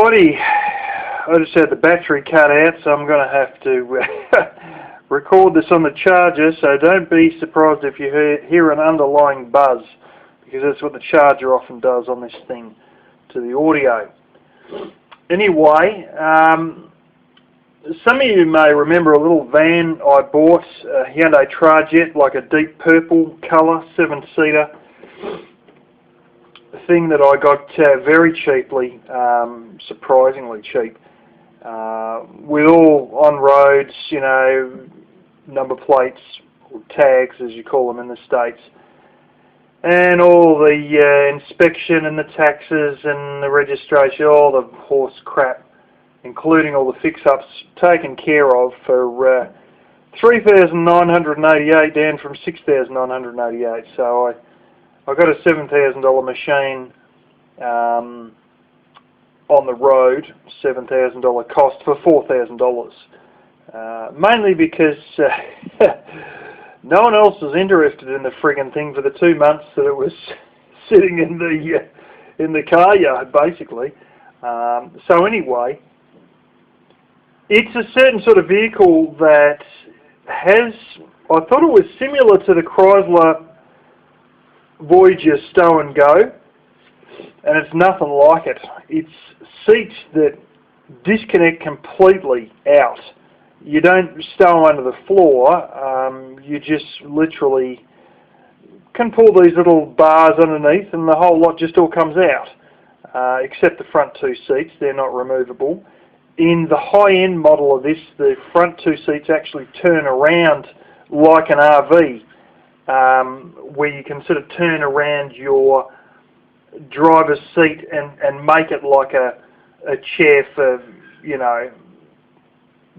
Alrighty, I just had the battery cut out, so I'm going to have to record this on the charger, so don't be surprised if you hear an underlying buzz, because that's what the charger often does on this thing to the audio. Anyway, some of you may remember a little van I bought, a Hyundai Trajet, like a deep purple colour, 7-seater. Thing that I got very cheaply, surprisingly cheap, with all on roads, you know, number plates or tags as you call them in the States, and all the inspection and the taxes and the registration, all the horse crap, including all the fix-ups taken care of for $3,988 down from $6,988. So I got a $7,000 machine on the road, $7,000 cost for $4,000. Mainly because no one else was interested in the friggin' thing for the 2 months that it was sitting in the car yard, basically. So anyway, it's a certain sort of vehicle that has, I thought it was similar to the Chrysler Voyager Stow and Go, and it's nothing like it. It's seats that disconnect completely out. You don't stow under the floor, you just literally can pull these little bars underneath and the whole lot just all comes out, except the front 2 seats, they're not removable. In the high-end model of this, the front 2 seats actually turn around like an RV, where you can sort of turn around your driver's seat and make it like a chair for, you know,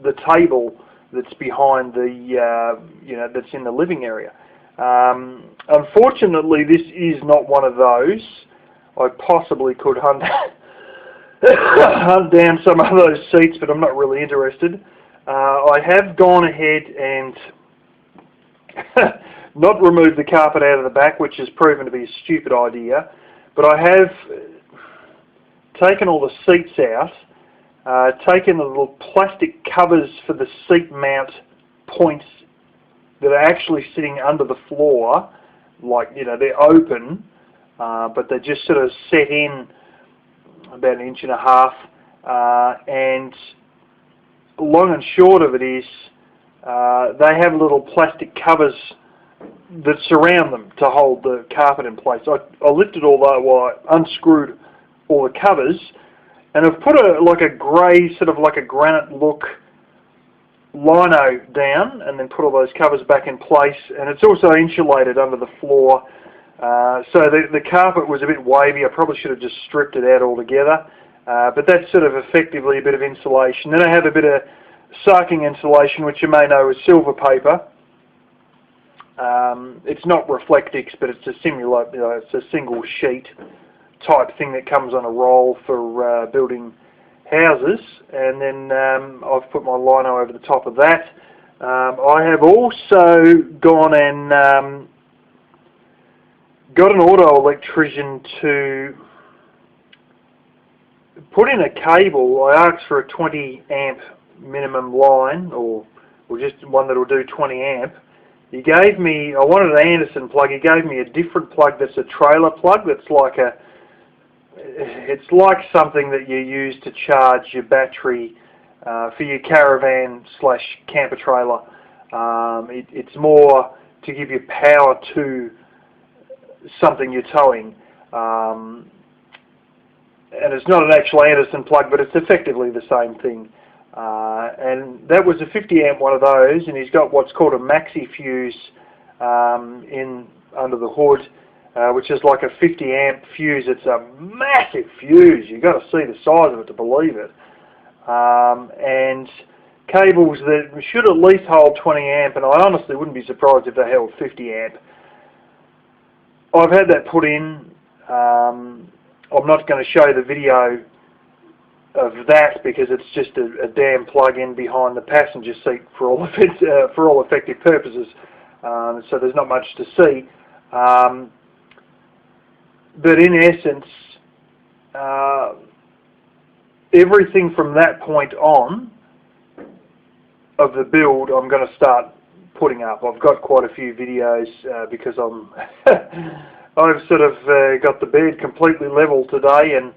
the table that's behind the, you know, that's in the living area. Unfortunately, this is not one of those. I possibly could hunt down some of those seats, but I'm not really interested. I have gone ahead and not remove the carpet out of the back, which has proven to be a stupid idea, but I have taken all the seats out, taken the little plastic covers for the seat mount points that are actually sitting under the floor, like, you know, they're open, but they're just sort of set in about 1.5 inches, and long and short of it is they have little plastic covers that surround them to hold the carpet in place. I lifted all that, well, I unscrewed all the covers, and I've put like a grey, sort of like a granite look lino down, and then put all those covers back in place, and it's also insulated under the floor. So the carpet was a bit wavy. I probably should have just stripped it out altogether, but that's sort of effectively a bit of insulation. Then I have a bit of sucking insulation, which you may know is silver paper. It's not Reflectix, but it's a similar, you know, it's a single sheet type thing that comes on a roll for building houses, and then I've put my lino over the top of that. I have also gone and got an auto electrician to put in a cable. I asked for a 20 amp minimum line, or just one that will do 20 amp. He gave me, I wanted an Anderson plug, he gave me a different plug that's a trailer plug, that's like it's like something that you use to charge your battery for your caravan / camper trailer. It's more to give you power to something you're towing. And it's not an actual Anderson plug, but it's effectively the same thing. And that was a 50 amp one of those, and he's got what's called a maxi fuse in under the hood, which is like a 50 amp fuse. It's a massive fuse. You've got to see the size of it to believe it. And cables that should at least hold 20 amp, and I honestly wouldn't be surprised if they held 50 amp. I've had that put in. I'm not going to show the video of that because it's just a damn plug-in behind the passenger seat for all effective purposes. So there's not much to see. But in essence, everything from that point on of the build I'm going to start putting up. I've got quite a few videos because I've sort of got the bed completely level today, and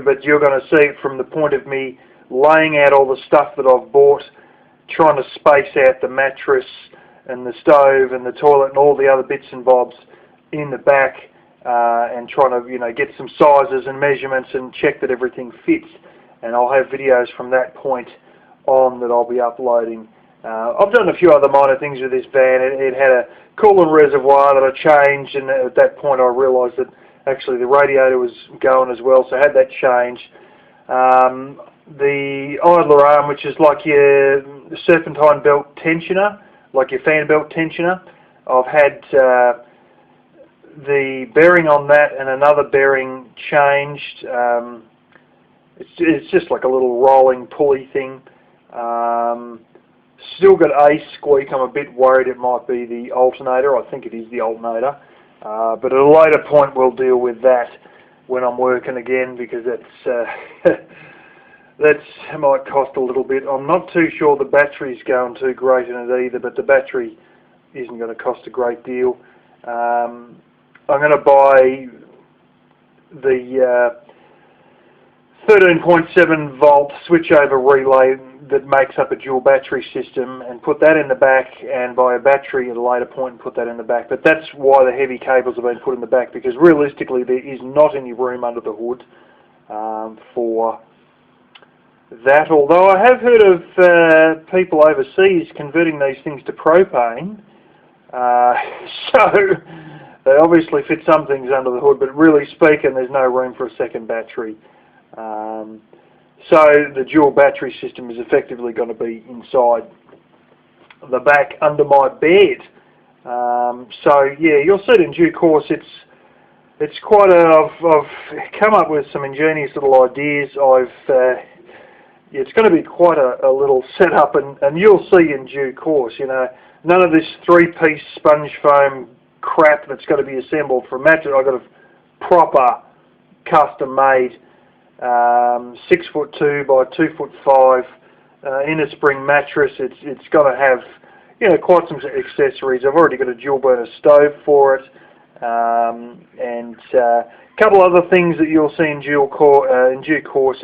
but you're going to see it from the point of me laying out all the stuff that I've bought, trying to space out the mattress and the stove and the toilet and all the other bits and bobs in the back, and trying to get some sizes and measurements and check that everything fits. And I'll have videos from that point on that I'll be uploading. I've done a few other minor things with this van. It had a coolant reservoir that I changed, and at that point I realised that actually the radiator was going as well, so I had that changed. The idler arm, which is like your serpentine belt tensioner, like your fan belt tensioner, I've had the bearing on that and another bearing changed. It's just like a little rolling pulley thing. Still got a squeak. I'm a bit worried it might be the alternator. I think it is the alternator. But at a later point we'll deal with that when I'm working again, because that's that might cost a little bit. I'm not too sure the battery's going too great in it either, but the battery isn't going to cost a great deal. I'm going to buy the 13.7 volt switchover relay that makes up a dual battery system and put that in the back, and buy a battery at a later point and put that in the back. But that's why the heavy cables have been put in the back, because realistically there is not any room under the hood for that. Although I have heard of people overseas converting these things to propane, so they obviously fit some things under the hood, but really speaking there's no room for a second battery. So the dual battery system is effectively going to be inside the back under my bed. So yeah, you'll see it in due course. It's quite I've come up with some ingenious little ideas. It's going to be quite a little setup, and you'll see in due course. None of this three-piece sponge foam crap that's got to be assembled from mattress. I've got a proper custom-made 6'2" by 2'5" inner spring mattress. It's got to have quite some accessories. I've already got a dual burner stove for it, and a couple other things that you'll see in due course.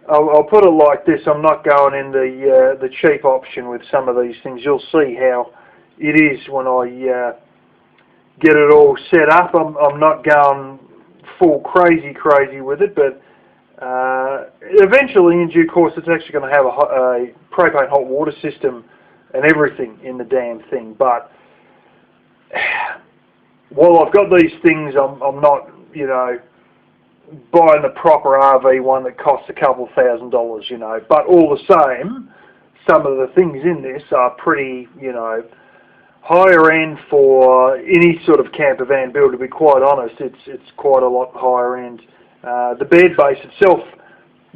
I'll put it like this: I'm not going in the cheap option with some of these things. You'll see how it is when I get it all set up. I'm not going full crazy with it, but eventually in due course it's actually going to have a propane hot water system and everything in the damn thing. But while I've got these things, I'm not buying the proper RV one that costs a couple $1,000s, but all the same, some of the things in this are pretty higher end for any sort of camper van build. To be quite honest, it's quite a lot higher end. The bed base itself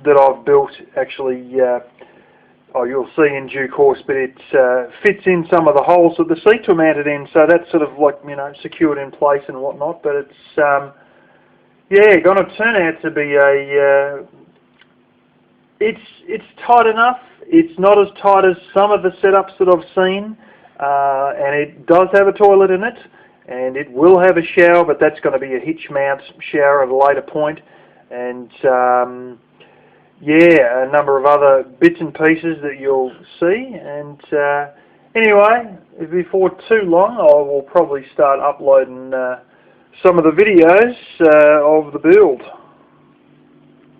that I've built actually, you'll see in due course, but it fits in some of the holes that the seats are mounted in, so that's sort of like secured in place and whatnot. But it's going to turn out to be it's tight enough. It's not as tight as some of the setups that I've seen. And it does have a toilet in it, and it will have a shower, but that's going to be a hitch mount shower at a later point. And a number of other bits and pieces that you'll see. And anyway, before too long I will probably start uploading some of the videos of the build.